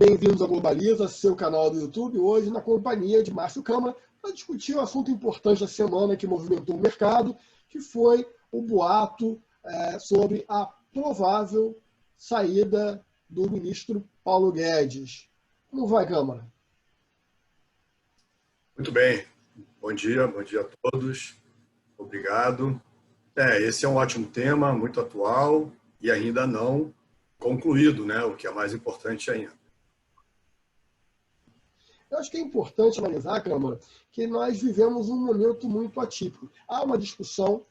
Bem-vindos ao Globaliza, seu canal do YouTube, hoje na companhia de Márcio Câmara, para discutir um assunto importante da semana que movimentou o mercado, que foi o boato sobre a provável saída do ministro Paulo Guedes. Como vai, Câmara? Muito bem. Bom dia a todos. Obrigado. Esse é um ótimo tema, muito atual e ainda não concluído, né? O que é mais importante ainda. Eu acho que é importante analisar, Câmara, que nós vivemos um momento muito atípico. Há uma discussão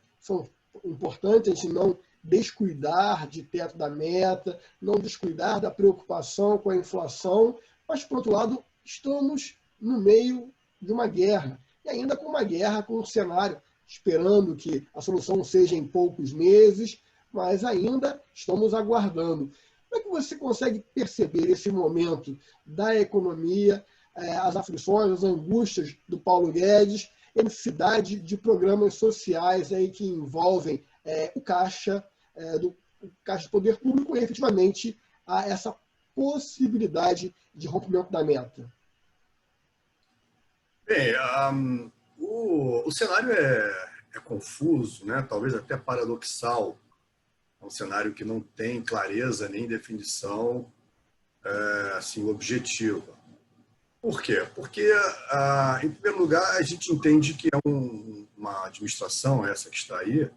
importante a gente não descuidar de teto da meta, não descuidar da preocupação com a inflação, mas, por outro lado, estamos no meio de uma guerra, e ainda com uma guerra com um cenário, esperando que a solução seja em poucos meses, mas ainda estamos aguardando. Como é que você consegue perceber esse momento da economia, as aflições, as angústias do Paulo Guedes, a necessidade de programas sociais aí que envolvem o caixa do poder público e, efetivamente, a essa possibilidade de rompimento da meta? Bem, o cenário é confuso, né? Talvez até paradoxal. É um cenário que não tem clareza nem definição assim, objetiva. Por quê? Porque, em primeiro lugar, a gente entende que é uma administração, essa que está aí,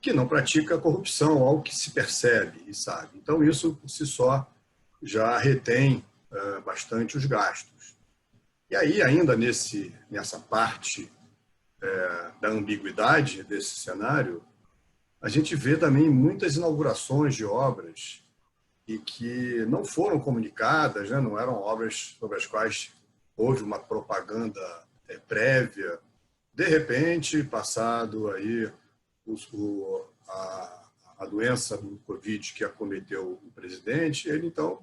que não pratica corrupção, algo que se percebe e sabe. Então, isso, por si só, já retém bastante os gastos. E aí, ainda nessa parte da ambiguidade desse cenário, a gente vê também muitas inaugurações de obras e que não foram comunicadas, né? Não eram obras sobre as quais houve uma propaganda prévia. De repente, passado aí a doença do Covid que acometeu o presidente, ele então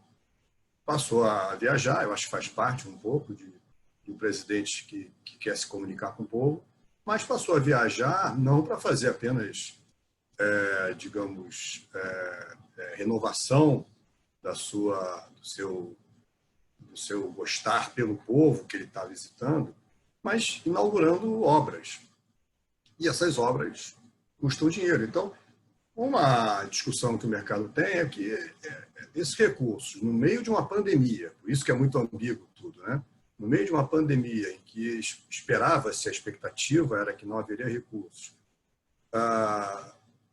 passou a viajar. Eu acho que faz parte um pouco do presidente que quer se comunicar com o povo, mas passou a viajar não para fazer apenas, digamos, renovação do seu gostar pelo povo que ele está visitando, mas inaugurando obras. E essas obras custam dinheiro. Então, uma discussão que o mercado tem é que esses recursos, no meio de uma pandemia, por isso que é muito ambíguo tudo, né? No meio de uma pandemia em que esperava-se, a expectativa era que não haveria recursos,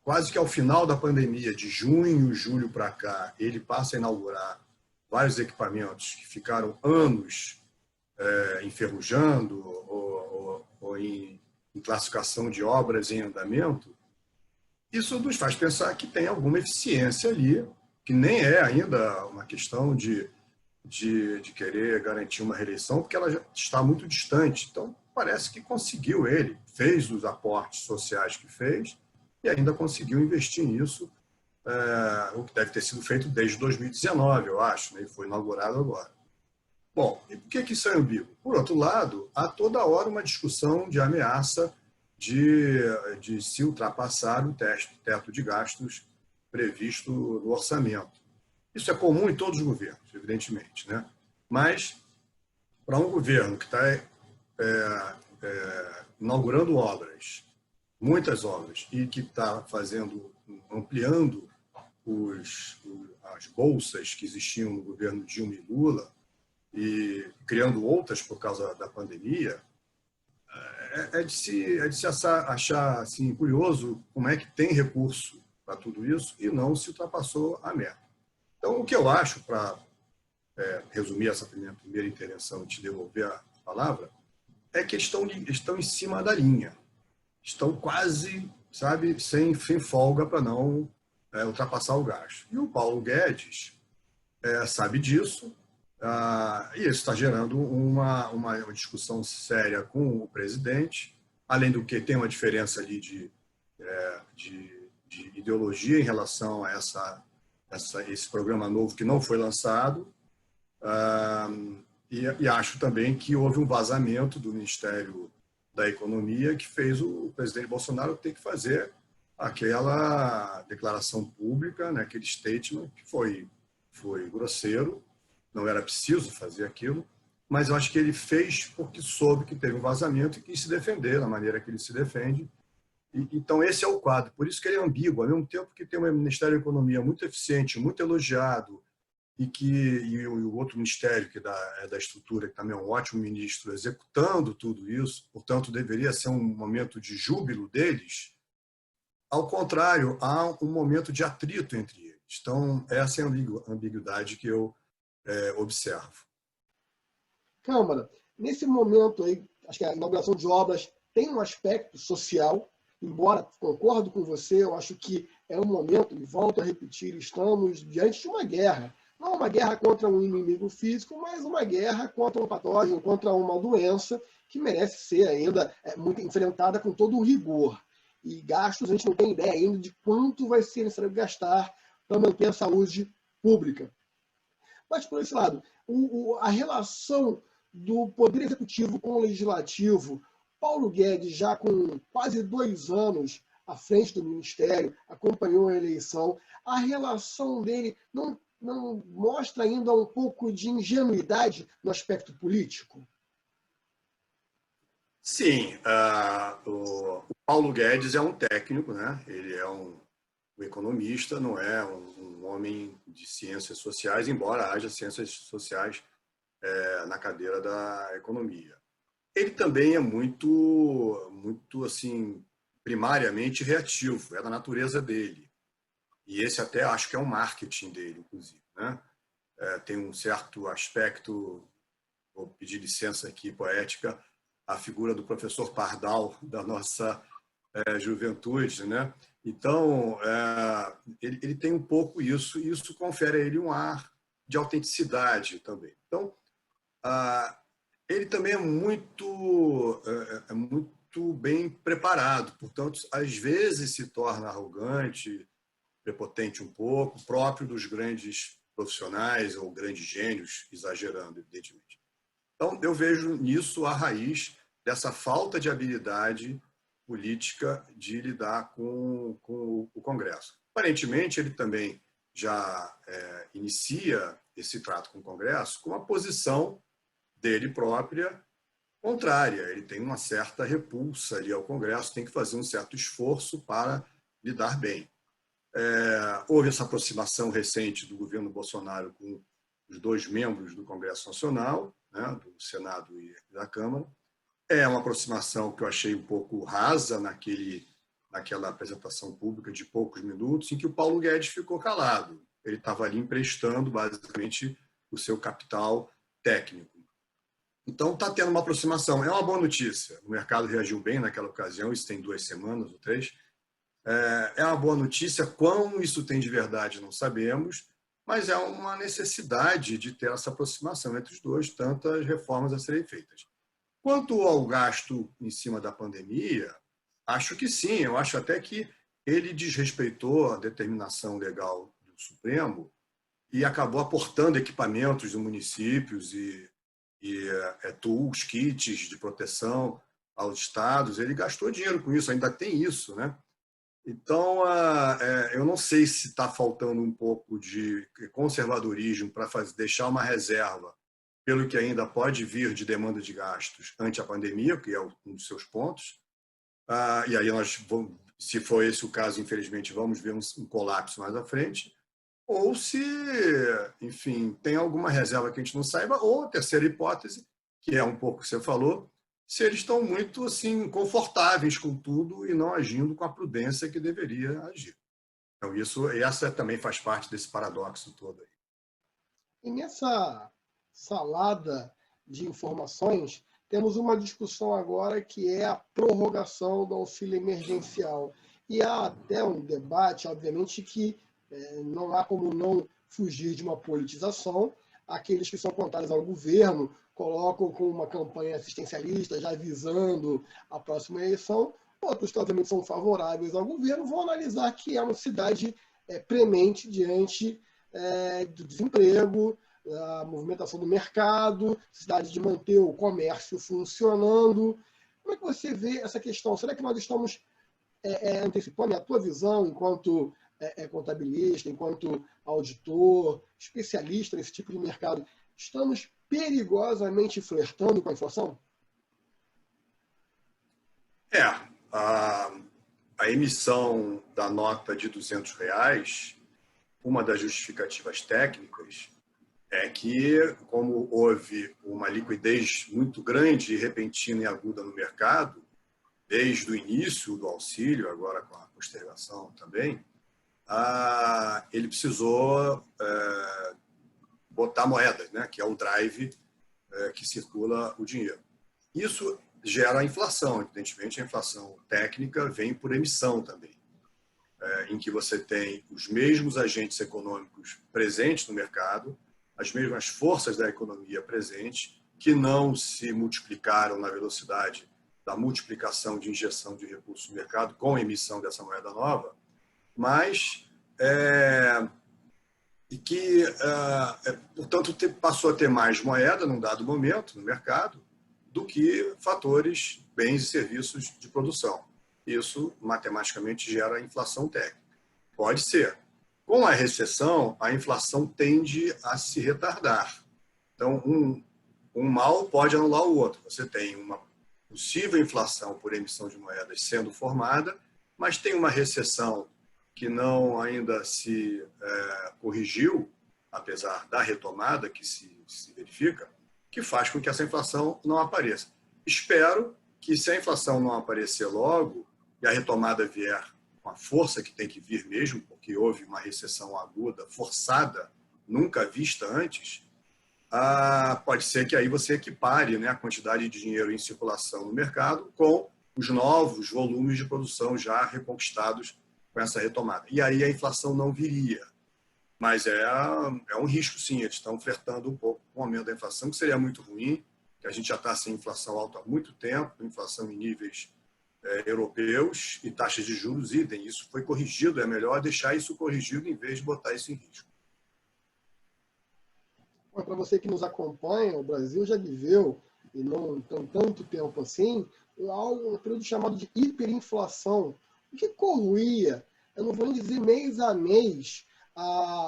quase que ao final da pandemia, de junho, julho para cá, ele passa a inaugurar vários equipamentos que ficaram anos enferrujando ou em classificação de obras em andamento. Isso nos faz pensar que tem alguma eficiência ali, que nem é ainda uma questão de querer garantir uma reeleição, porque ela já está muito distante. Então, parece que conseguiu ele, fez os aportes sociais que fez e ainda conseguiu investir nisso, o que deve ter sido feito desde 2019, eu acho, né? E foi inaugurado agora. Bom, e por que isso é ambíguo? Por outro lado, há toda hora uma discussão de ameaça de se ultrapassar o teto de gastos previsto no orçamento. Isso é comum em todos os governos, evidentemente, né? Mas, para um governo que está inaugurando obras, muitas obras, e que está ampliando as bolsas que existiam no governo Dilma e Lula e criando outras por causa da pandemia, é de se achar assim, curioso como é que tem recurso para tudo isso e não se ultrapassou a meta. Então, o que eu acho, para resumir essa primeira intervenção e te devolver a palavra, é que eles estão em cima da linha. Estão quase, sabe, sem folga para não ultrapassar o gasto. E o Paulo Guedes sabe disso, e isso está gerando uma discussão séria com o presidente, além do que tem uma diferença ali de ideologia em relação a esse programa novo que não foi lançado, e acho também que houve um vazamento do Ministério da Economia que fez o presidente Bolsonaro ter que fazer aquela declaração pública, né, aquele statement que foi grosseiro não era preciso fazer aquilo, mas eu acho que ele fez porque soube que teve um vazamento e quis se defender da maneira que ele se defende. Então, esse é o quadro. Por isso que ele é ambíguo. Ao mesmo tempo que tem um Ministério da Economia muito eficiente, muito elogiado, e o outro ministério, que é da estrutura, que também é um ótimo ministro, executando tudo isso, portanto, deveria ser um momento de júbilo deles. Ao contrário, há um momento de atrito entre eles. Então, essa é a ambiguidade que eu observo. Câmara, nesse momento aí, acho que a inauguração de obras tem um aspecto social, embora concordo com você, eu acho que é um momento, e volto a repetir, estamos diante de uma guerra. Não uma guerra contra um inimigo físico, mas uma guerra contra um patógeno, contra uma doença que merece ser ainda muito enfrentada com todo o rigor. E gastos, a gente não tem ideia ainda de quanto vai ser necessário gastar para manter a saúde pública. Mas, por esse lado, a relação do Poder Executivo com o Legislativo, Paulo Guedes, já com quase 2 anos à frente do Ministério, acompanhou a eleição, a relação dele não mostra ainda um pouco de ingenuidade no aspecto político? Sim, o Paulo Guedes é um técnico, né? Ele é um economista, não é um homem de ciências sociais, embora haja ciências sociais na cadeira da economia. Ele também é muito assim, primariamente reativo, é da natureza dele. E esse até acho que é um marketing dele, inclusive, né? Tem um certo aspecto, vou pedir licença aqui, poética, a figura do professor Pardal da nossa juventude, né? Então, ele tem um pouco isso, e isso confere a ele um ar de autenticidade também. Então, ele também é muito bem preparado, portanto, às vezes se torna arrogante, prepotente um pouco, próprio dos grandes profissionais ou grandes gênios, exagerando, evidentemente. Então, eu vejo nisso a raiz dessa falta de habilidade política de lidar com o Congresso. Aparentemente, ele também já inicia esse trato com o Congresso com a posição dele própria contrária. Ele tem uma certa repulsa ali ao Congresso, tem que fazer um certo esforço para lidar bem. Houve essa aproximação recente do governo Bolsonaro com os 2 membros do Congresso Nacional, né, do Senado e da Câmara. É uma aproximação que eu achei um pouco rasa naquela apresentação pública de poucos minutos, em que o Paulo Guedes ficou calado. Ele estava ali emprestando, basicamente, o seu capital técnico. Então, está tendo uma aproximação. É uma boa notícia. O mercado reagiu bem naquela ocasião, isso tem 2 semanas ou 3. É uma boa notícia. Quão isso tem de verdade, não sabemos, mas é uma necessidade de ter essa aproximação entre os dois, tantas reformas a serem feitas. Quanto ao gasto em cima da pandemia, acho que sim. Eu acho até que ele desrespeitou a determinação legal do Supremo e acabou aportando equipamentos de municípios e tools, kits de proteção aos estados. Ele gastou dinheiro com isso, ainda tem isso, né? Então, eu não sei se está faltando um pouco de conservadorismo para deixar uma reserva pelo que ainda pode vir de demanda de gastos ante a pandemia, que é um dos seus pontos. E aí, se for esse o caso, infelizmente, vamos ver um colapso mais à frente. Ou se, enfim, tem alguma reserva que a gente não saiba, ou a terceira hipótese, que é um pouco o que você falou, se eles estão muito assim, confortáveis com tudo e não agindo com a prudência que deveria agir. Então, essa também faz parte desse paradoxo todo aí. E nessa salada de informações, temos uma discussão agora que é a prorrogação do auxílio emergencial. E há até um debate, obviamente, que não há como não fugir de uma politização. Aqueles que são contrários ao governo colocam com uma campanha assistencialista, já visando a próxima eleição. Outros que, obviamente, são favoráveis ao governo vão analisar que é uma cidade premente diante do desemprego, a movimentação do mercado, necessidade de manter o comércio funcionando. Como é que você vê essa questão? Será que nós estamos antecipando a tua visão enquanto contabilista, enquanto auditor, especialista nesse tipo de mercado? Estamos perigosamente flertando com a inflação? A, a emissão da nota de R$ 200, uma das justificativas técnicas é que, como houve uma liquidez muito grande, repentina e aguda no mercado, desde o início do auxílio, agora com a postergação também, ele precisou botar moedas, né, que é o drive que circula o dinheiro. Isso gera a inflação, evidentemente a inflação técnica vem por emissão também, em que você tem os mesmos agentes econômicos presentes no mercado, as mesmas forças da economia presentes, que não se multiplicaram na velocidade da multiplicação de injeção de recursos no mercado com a emissão dessa moeda nova, mas e que, portanto, passou a ter mais moeda num dado momento no mercado do que fatores, bens e serviços de produção. Isso, matematicamente, gera inflação técnica. Pode ser. Com a recessão, a inflação tende a se retardar. Então, um mal pode anular o outro. Você tem uma possível inflação por emissão de moedas sendo formada, mas tem uma recessão que não ainda se corrigiu, apesar da retomada que se verifica, que faz com que essa inflação não apareça. Espero que, se a inflação não aparecer logo e a retomada vier com a força que tem que vir mesmo, porque houve uma recessão aguda, forçada, nunca vista antes, pode ser que aí você equipare, né, a quantidade de dinheiro em circulação no mercado com os novos volumes de produção já reconquistados com essa retomada. E aí a inflação não viria. Mas é um risco, sim. Eles estão flertando um pouco com o aumento da inflação, que seria muito ruim, que a gente já está sem inflação alta há muito tempo, inflação em níveis europeus e taxas de juros idem. Isso foi corrigido, é melhor deixar isso corrigido em vez de botar isso em risco. Para você que nos acompanha, o Brasil já viveu, e não tem tanto tempo assim, um período chamado de hiperinflação, o que corroía, eu não vou nem dizer mês a mês,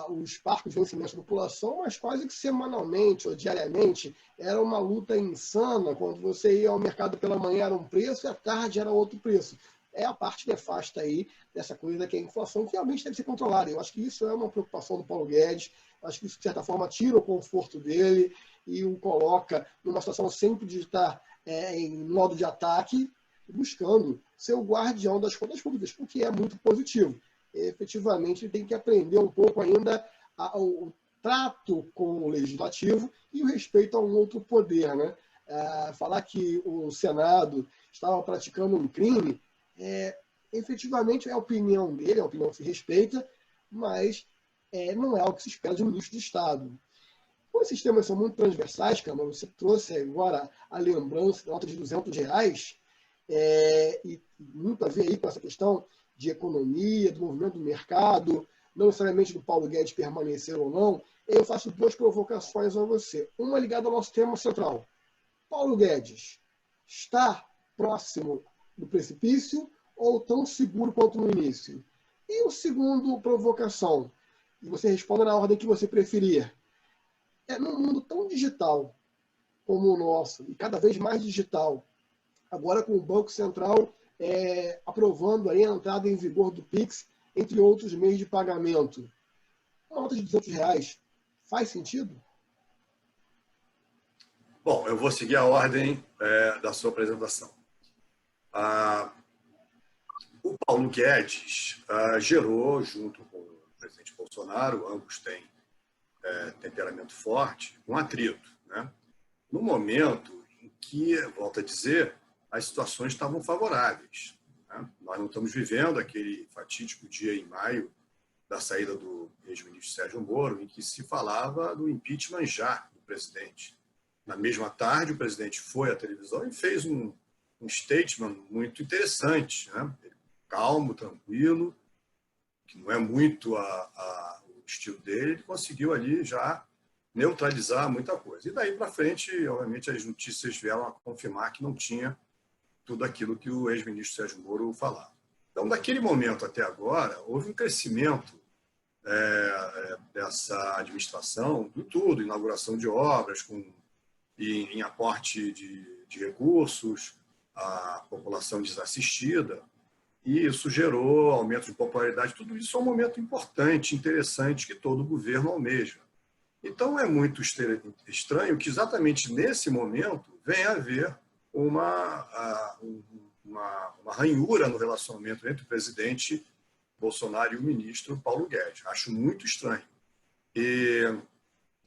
os parcos de vencimento da população, mas quase que semanalmente ou diariamente. Era uma luta insana. Quando você ia ao mercado pela manhã era um preço e à tarde era outro preço. É a parte nefasta aí dessa coisa que é a inflação, que realmente deve ser controlada. Eu acho que isso é uma preocupação do Paulo Guedes. Eu acho que isso, de certa forma, tira o conforto dele e o coloca numa situação sempre de estar em modo de ataque, buscando ser o guardião das contas públicas, o que é muito positivo. Efetivamente, tem que aprender um pouco ainda o trato com o legislativo e o respeito a um outro poder, né? Falar que o Senado estava praticando um crime, efetivamente é a opinião dele, a opinião que se respeita, mas não é o que se espera de um ministro de Estado. Como esses temas são muito transversais, Câmara, você trouxe agora a lembrança da nota de R$ 200, e muito a ver aí com essa questão de economia, do movimento do mercado, não necessariamente do Paulo Guedes permanecer ou não. Eu faço duas provocações a você. Uma ligada ao nosso tema central. Paulo Guedes está próximo do precipício ou tão seguro quanto no início? E o segundo provocação, e você responda na ordem que você preferir. Num mundo tão digital como o nosso, e cada vez mais digital, agora com o Banco Central aprovando aí a entrada em vigor do PIX, entre outros meios de pagamento, uma nota de R$ 200 faz sentido? Bom, eu vou seguir a ordem da sua apresentação. O Paulo Guedes gerou, junto com o presidente Bolsonaro, ambos têm temperamento forte, um atrito, né? No momento em que, volto a dizer, as situações estavam favoráveis, né? Nós não estamos vivendo aquele fatídico dia em maio da saída do ex-ministro Sérgio Moro, em que se falava do impeachment já do presidente. Na mesma tarde, o presidente foi à televisão e fez um statement muito interessante, né? Calmo, tranquilo, que não é muito o estilo dele, ele conseguiu ali já neutralizar muita coisa. E daí para frente, obviamente, as notícias vieram a confirmar que não tinha tudo aquilo que o ex-ministro Sérgio Moro falava. Então, daquele momento até agora, houve um crescimento dessa administração, de tudo, inauguração de obras, em aporte de recursos, à população desassistida, e isso gerou aumento de popularidade. Tudo isso é um momento importante, interessante, que todo governo almeja. Então, é muito estranho que exatamente nesse momento venha a haver uma ranhura no relacionamento entre o presidente Bolsonaro e o ministro Paulo Guedes. Acho muito estranho.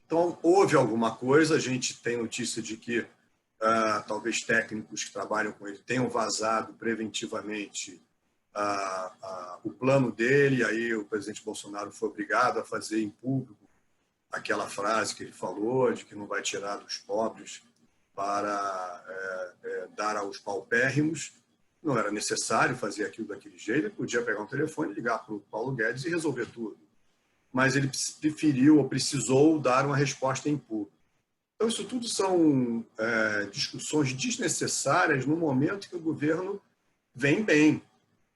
Então, houve alguma coisa, a gente tem notícia de que talvez técnicos que trabalham com ele tenham vazado preventivamente o plano dele, aí o presidente Bolsonaro foi obrigado a fazer em público aquela frase que ele falou, de que não vai tirar dos pobres para dar aos paupérrimos. Não era necessário fazer aquilo daquele jeito, ele podia pegar um telefone, ligar para o Paulo Guedes e resolver tudo. Mas ele preferiu ou precisou dar uma resposta em público. Então, isso tudo são discussões desnecessárias no momento que o governo vem bem,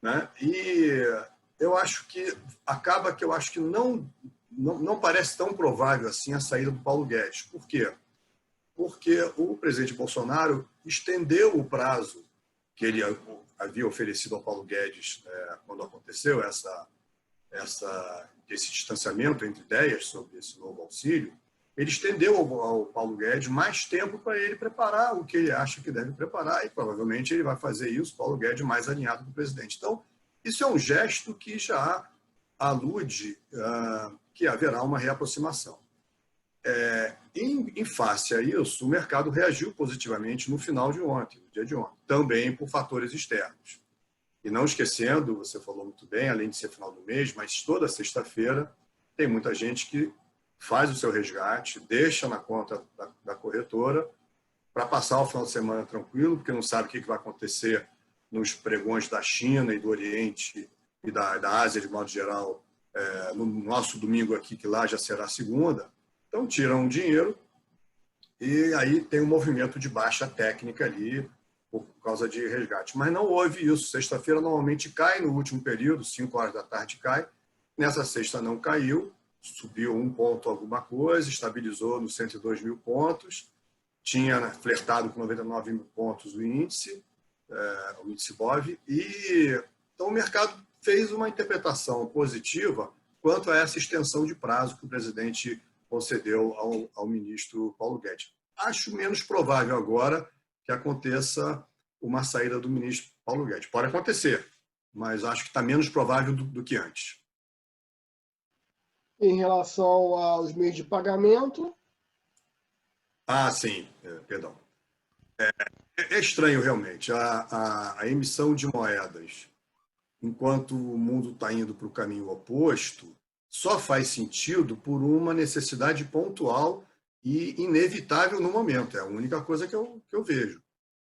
né? E eu acho que não parece tão provável assim a saída do Paulo Guedes. Por quê? Porque o presidente Bolsonaro estendeu o prazo que ele havia oferecido ao Paulo Guedes quando aconteceu esse distanciamento entre ideias sobre esse novo auxílio. Ele estendeu ao Paulo Guedes mais tempo para ele preparar o que ele acha que deve preparar, e provavelmente ele vai fazer isso, Paulo Guedes, mais alinhado com o presidente. Então, isso é um gesto que já alude que haverá uma reaproximação. Em face a isso, o mercado reagiu positivamente no final de ontem, no dia de ontem, também por fatores externos. E não esquecendo, você falou muito bem, além de ser final do mês, mas toda sexta-feira tem muita gente que faz o seu resgate, deixa na conta da corretora para passar o final de semana tranquilo, porque não sabe o que vai acontecer nos pregões da China e do Oriente e da Ásia, de modo geral, no nosso domingo aqui, que lá já será segunda. Então, tiram o dinheiro e aí tem um movimento de baixa técnica ali por causa de resgate. Mas não houve isso. Sexta-feira normalmente cai no último período, 5 horas da tarde cai. Nessa sexta não caiu, subiu 1 ponto alguma coisa, estabilizou nos 102 mil pontos, tinha flertado com 99 mil pontos o índice BOV, e então o mercado fez uma interpretação positiva quanto a essa extensão de prazo que o presidente concedeu ao ministro Paulo Guedes. Acho menos provável agora que aconteça uma saída do ministro Paulo Guedes. Pode acontecer, mas acho que está menos provável do que antes. Em relação aos meios de pagamento? Sim, perdão. É estranho, realmente. A emissão de moedas, enquanto o mundo está indo para o caminho oposto, só faz sentido por uma necessidade pontual e inevitável no momento. É a única coisa que eu vejo.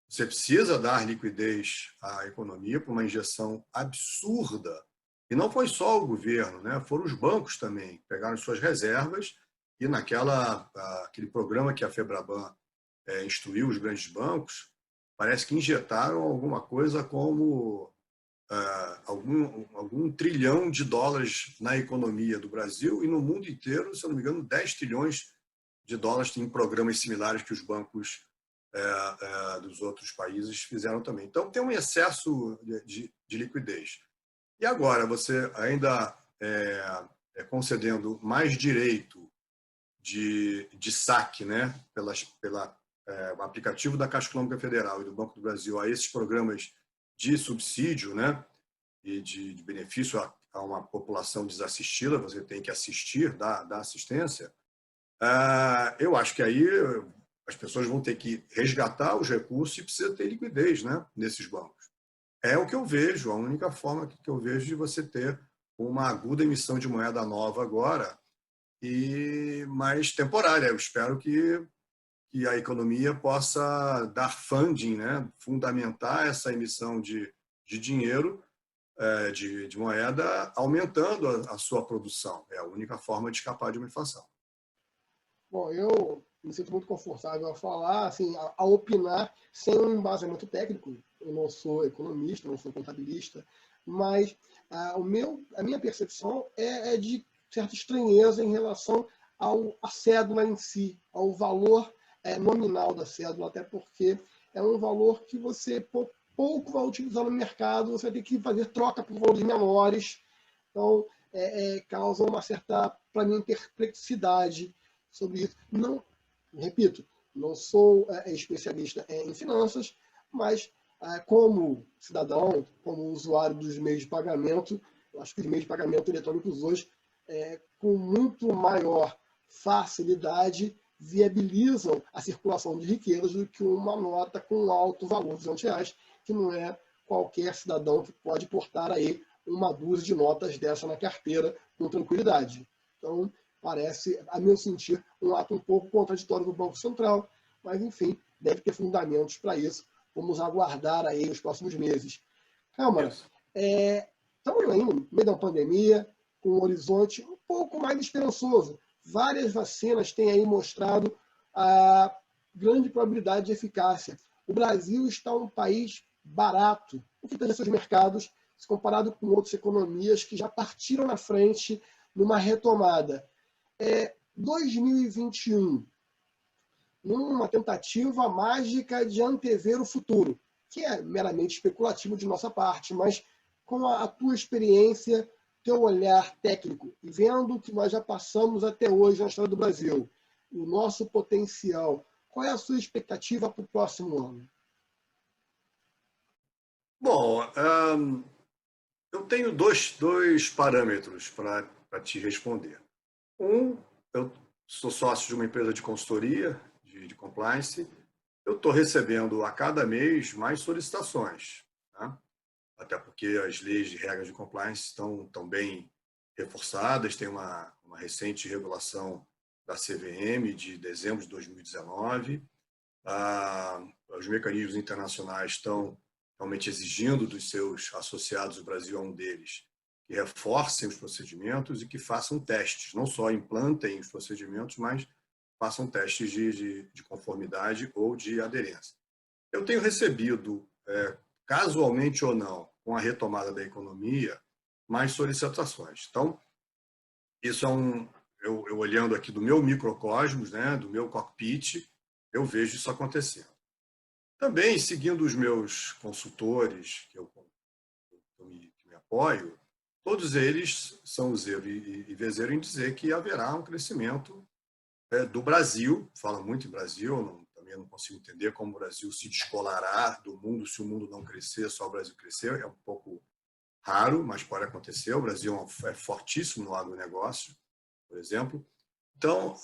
Você precisa dar liquidez à economia por uma injeção absurda. E não foi só o governo, né? Foram os bancos também, que pegaram suas reservas e aquele programa que a FEBRABAN instruiu os grandes bancos, parece que injetaram alguma coisa como algum trilhão de dólares na economia do Brasil e no mundo inteiro, se eu não me engano, 10 trilhões de dólares em programas similares que os bancos dos outros países fizeram também. Então, tem um excesso de liquidez. E agora, você ainda concedendo mais direito de saque, né, pelo aplicativo da Caixa Econômica Federal e do Banco do Brasil a esses programas de subsídio, né, e de benefício a uma população desassistida, você tem que assistir, dar assistência, eu acho que aí as pessoas vão ter que resgatar os recursos e precisa ter liquidez, né, nesses bancos. É o que eu vejo, a única forma que eu vejo de você ter uma aguda emissão de moeda nova agora, mas temporária. Eu espero que a economia possa dar funding, né, fundamentar essa emissão de dinheiro, de moeda, aumentando a sua produção. É a única forma de escapar de uma inflação. Bom, eu me sinto muito confortável a falar, assim, a opinar sem um embasamento técnico. Eu não sou economista, não sou contabilista, mas a minha percepção é de certa estranheza em relação à cédula em si, ao valor nominal da cédula, até porque é um valor que você pouco vai utilizar no mercado, você vai ter que fazer troca por valores menores. Então, causa uma certa, para mim, perplexidade sobre isso. Não, repito, não sou especialista em finanças, mas como cidadão, como usuário dos meios de pagamento, eu acho que os meios de pagamento eletrônicos hoje, com muito maior facilidade, viabilizam a circulação de riquezas do que uma nota com alto valor, R$200, que não é qualquer cidadão que pode portar aí uma dúzia de notas dessa na carteira com tranquilidade. Então, parece, a meu sentir, um ato um pouco contraditório do Banco Central, mas, enfim, deve ter fundamentos para isso. Vamos aguardar aí os próximos meses. Câmara, estamos aí no meio da pandemia, com um horizonte um pouco mais esperançoso. Várias vacinas têm aí mostrado a grande probabilidade de eficácia. O Brasil está um país barato, o que tange seus mercados, se comparado com outras economias que já partiram na frente numa retomada. 2021, numa tentativa mágica de antever o futuro, que é meramente especulativo de nossa parte, mas com a tua experiência, teu olhar técnico, e vendo o que nós já passamos até hoje na história do Brasil, o nosso potencial, qual é a sua expectativa para o próximo ano? Bom, eu tenho dois parâmetros para te responder. Eu sou sócio de uma empresa de consultoria, de compliance. Eu estou recebendo a cada mês mais solicitações, né? Até porque as leis de regras de compliance estão bem reforçadas. Tem uma recente regulação da CVM de dezembro de 2019. Os mecanismos internacionais estão realmente exigindo dos seus associados, o Brasil é um deles, que reforcem os procedimentos e que façam testes, não só implantem os procedimentos, mas façam testes de conformidade ou de aderência. Eu tenho recebido, casualmente ou não, com a retomada da economia, mais solicitações. Então, isso é eu olhando aqui do meu microcosmos, né, do meu cockpit, eu vejo isso acontecendo. Também, seguindo os meus consultores, que me apoio, todos eles são zero e vezeiro em dizer que haverá um crescimento do Brasil, fala muito em Brasil, também não consigo entender como o Brasil se descolará do mundo se o mundo não crescer, só o Brasil crescer, é um pouco raro, mas pode acontecer. O Brasil é fortíssimo no agronegócio, por exemplo. Então,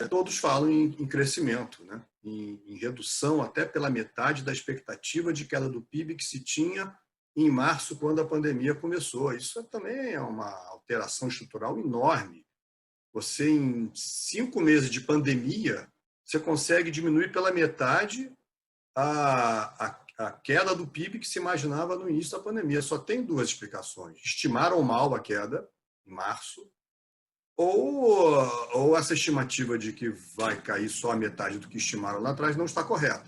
todos falam em crescimento, né? Em redução até pela metade da expectativa de queda do PIB que se tinha em março, quando a pandemia começou. Isso também é uma alteração estrutural enorme. Você, em 5 meses de pandemia, você consegue diminuir pela metade a queda do PIB que se imaginava no início da pandemia. Só tem 2 explicações. Estimaram mal a queda em março, ou essa estimativa de que vai cair só a metade do que estimaram lá atrás não está correta.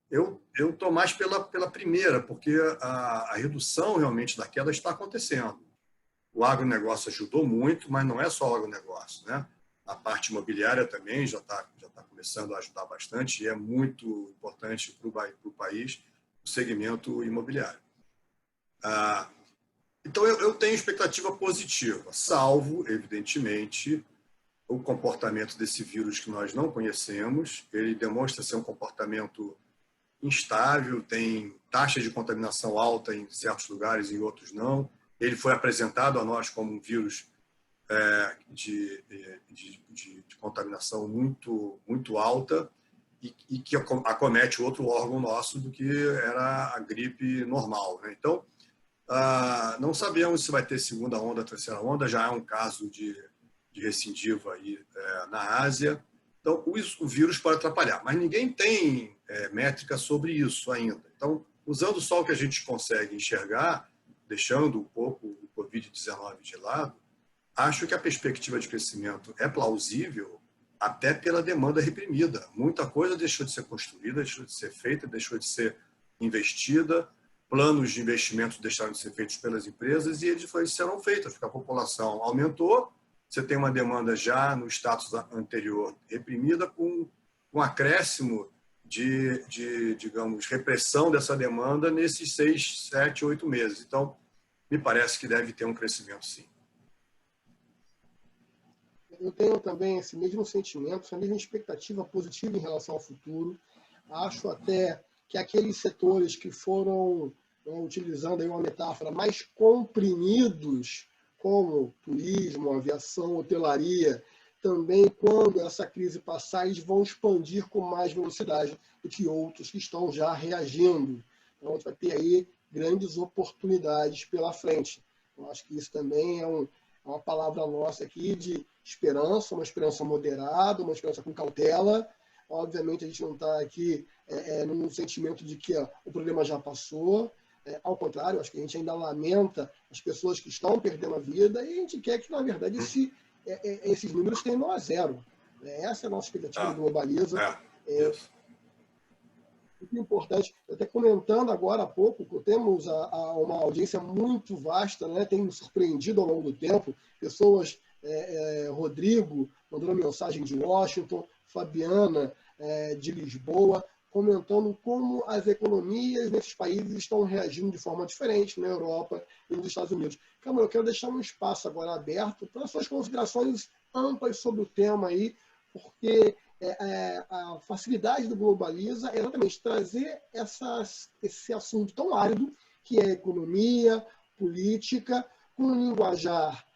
Eu estou mais pela primeira, porque a redução realmente da queda está acontecendo. O agronegócio ajudou muito, mas não é só o agronegócio, né? A parte imobiliária também já está começando a ajudar bastante e é muito importante para o país o segmento imobiliário. Então, eu tenho expectativa positiva, salvo, evidentemente, o comportamento desse vírus que nós não conhecemos. Ele demonstra ser um comportamento instável, tem taxa de contaminação alta em certos lugares e em outros não. Ele foi apresentado a nós como um vírus de contaminação muito, muito alta e que acomete outro órgão nosso do que era a gripe normal, né? Então, não sabemos se vai ter segunda onda, terceira onda, já há um caso de recidiva aí, na Ásia. Então, o vírus pode atrapalhar, mas ninguém tem métrica sobre isso ainda. Então, usando só o que a gente consegue enxergar, deixando um pouco o Covid-19 de lado, acho que a perspectiva de crescimento é plausível até pela demanda reprimida. Muita coisa deixou de ser construída, deixou de ser feita, deixou de ser investida. planos de investimento deixaram de ser feitos pelas empresas e eles serão feitos, porque a população aumentou, você tem uma demanda já no status anterior reprimida, com um acréscimo digamos, repressão dessa demanda nesses 6, 7, 8 meses. Então, me parece que deve ter um crescimento, sim. Eu tenho também esse mesmo sentimento, essa mesma expectativa positiva em relação ao futuro. Acho até que aqueles setores que foram, utilizando aí uma metáfora, mais comprimidos, como turismo, aviação, hotelaria, também, quando essa crise passar, eles vão expandir com mais velocidade do que outros que estão já reagindo. Então, a gente vai ter aí grandes oportunidades pela frente. Eu acho que isso também é uma palavra nossa aqui de esperança, uma esperança moderada, uma esperança com cautela. Obviamente, a gente não está aqui num sentimento de que o problema já passou. Ao contrário, acho que a gente ainda lamenta as pessoas que estão perdendo a vida e a gente quer que, na verdade, esses números tendam a zero. Essa é a nossa expectativa do Globaliza. Muito importante, até comentando agora há pouco, temos uma audiência muito vasta, né? Tem me surpreendido ao longo do tempo, pessoas, Rodrigo, mandando mensagem de Washington, Fabiana, de Lisboa, comentando como as economias nesses países estão reagindo de forma diferente na Europa e nos Estados Unidos. Câmara, eu quero deixar um espaço agora aberto para suas considerações amplas sobre o tema aí, porque a facilidade do Globaliza é exatamente trazer esse assunto tão árido, que é economia, política, com um linguajar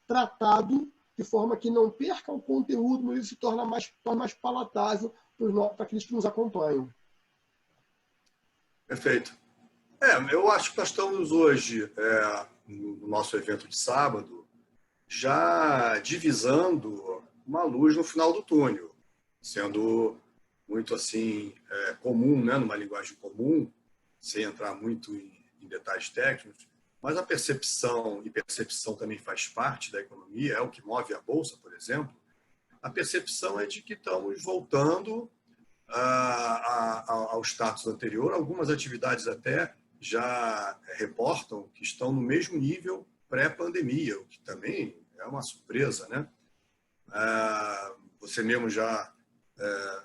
tratado de forma que não perca o conteúdo, mas ele se torna mais palatável para aqueles que nos acompanham. Perfeito. Eu acho que nós estamos hoje, no nosso evento de sábado, já divisando uma luz no final do túnel, sendo muito assim comum, né, numa linguagem comum, sem entrar muito em detalhes técnicos, mas a percepção, e percepção também faz parte da economia, é o que move a Bolsa, por exemplo, a percepção é de que estamos voltando ao status anterior. Algumas atividades até já reportam que estão no mesmo nível pré-pandemia, o que também é uma surpresa, né? Você mesmo já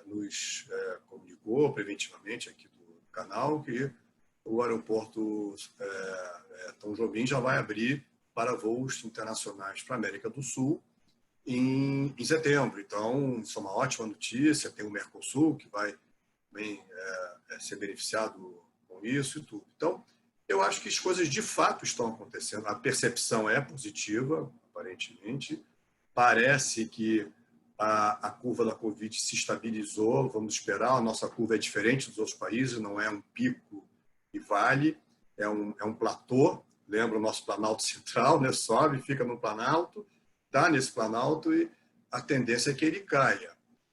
nos comunicou preventivamente aqui do canal que o aeroporto Tom Jobim já vai abrir para voos internacionais para a América do Sul em setembro. Então, isso é uma ótima notícia. Tem o Mercosul, que vai também ser beneficiado com isso e tudo. Então, eu acho que as coisas de fato estão acontecendo. A percepção é positiva, aparentemente. Parece que a curva da Covid se estabilizou. Vamos esperar. A nossa curva é diferente dos outros países, não é um pico e vale, é um platô. Lembra o nosso Planalto Central, né? Sobe, fica no Planalto, está nesse Planalto e a tendência é que ele caia.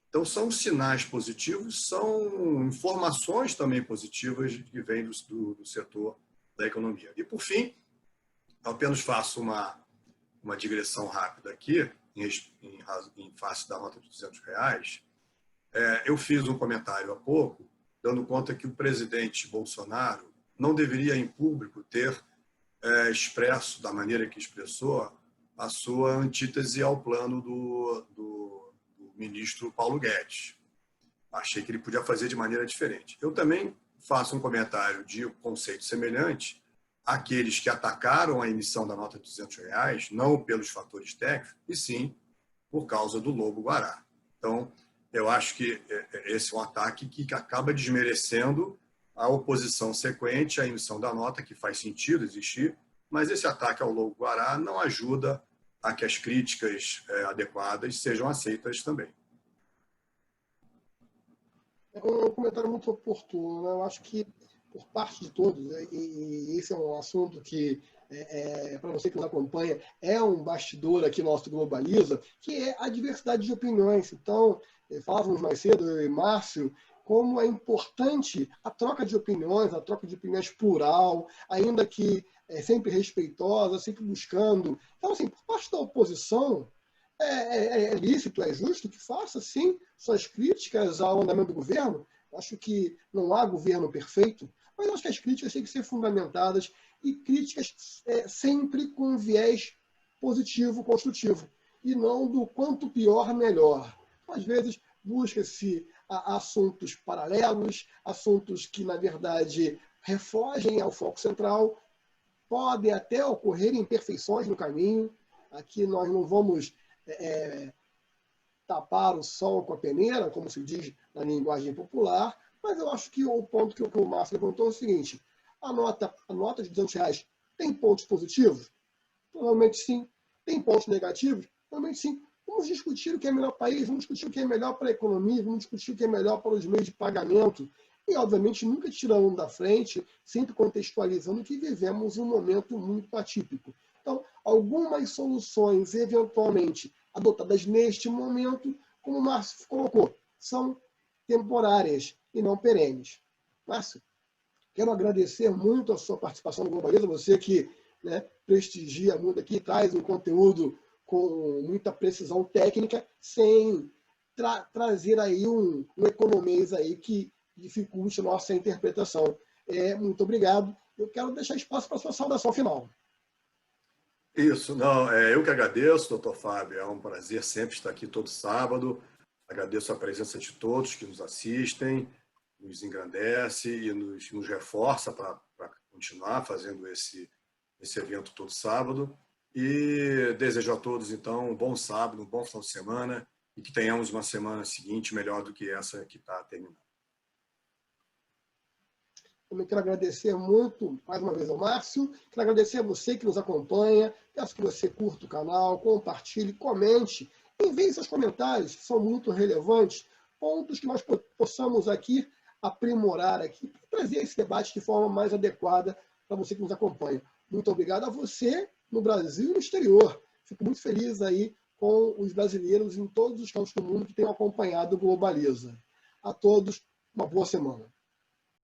Então, são sinais positivos, são informações também positivas que vêm do setor da economia. E, por fim, apenas faço uma digressão rápida aqui, em face da nota de R$200. Eu fiz um comentário há pouco, dando conta que o presidente Bolsonaro não deveria, em público, ter expresso, da maneira que expressou, a sua antítese ao plano do ministro Paulo Guedes. Achei que ele podia fazer de maneira diferente. Eu também faço um comentário de conceito semelhante àqueles que atacaram a emissão da nota de R$200, não pelos fatores técnicos, e sim por causa do lobo-guará. Então, eu acho que esse é um ataque que acaba desmerecendo a oposição sequente à emissão da nota, que faz sentido existir, mas esse ataque ao lobo-guará não ajuda a que as críticas adequadas sejam aceitas também. É um comentário muito oportuno, né? Eu acho que, por parte de todos, e esse é um assunto que, para você que nos acompanha, é um bastidor aqui nosso Globaliza, que é a diversidade de opiniões. Então, falávamos mais cedo, eu e Márcio, como é importante a troca de opiniões, a troca de opiniões plural, ainda que sempre respeitosa, sempre buscando. Então, assim, por parte da oposição, é lícito, é justo que faça, sim, suas críticas ao andamento do governo. Acho que não há governo perfeito, Mas eu acho que as críticas têm que ser fundamentadas e críticas sempre com viés positivo, construtivo, e não do quanto pior, melhor. Às vezes, busca-se assuntos paralelos, assuntos que, na verdade, refogem ao foco central. Podem até ocorrer imperfeições no caminho. Aqui nós não vamos tapar o sol com a peneira, como se diz na linguagem popular, mas eu acho que o ponto que o Márcio levantou é o seguinte: a nota de R$200 tem pontos positivos? Provavelmente sim. Tem pontos negativos? Provavelmente sim. Vamos discutir o que é melhor para o país, vamos discutir o que é melhor para a economia, vamos discutir o que é melhor para os meios de pagamento. E, obviamente, nunca tirando da frente, sempre contextualizando que vivemos um momento muito atípico. Então, algumas soluções, eventualmente, adotadas neste momento, como o Márcio colocou, são temporárias e não perenes. Márcio, quero agradecer muito a sua participação no Globaliza, você que prestigia muito aqui, traz um conteúdo com muita precisão técnica, sem trazer aí um economês aí que dificulte a nossa interpretação. Muito obrigado. Eu quero deixar espaço para a sua saudação final. Isso, não, eu que agradeço, doutor Fábio, é um prazer sempre estar aqui todo sábado. Agradeço a presença de todos que nos assistem, nos engrandece e nos reforça para continuar fazendo esse evento todo sábado. E desejo a todos, então, um bom sábado, um bom final de semana e que tenhamos uma semana seguinte melhor do que essa que está terminando. Também quero agradecer muito, mais uma vez, ao Márcio. Quero agradecer a você que nos acompanha. Peço que você curta o canal, compartilhe, comente. Envie seus comentários, que são muito relevantes. Pontos que nós possamos aqui aprimorar aqui, para trazer esse debate de forma mais adequada para você que nos acompanha. Muito obrigado a você no Brasil e no exterior. Fico muito feliz aí com os brasileiros em todos os cantos do mundo que tenham acompanhado o Globaliza. A todos, uma boa semana.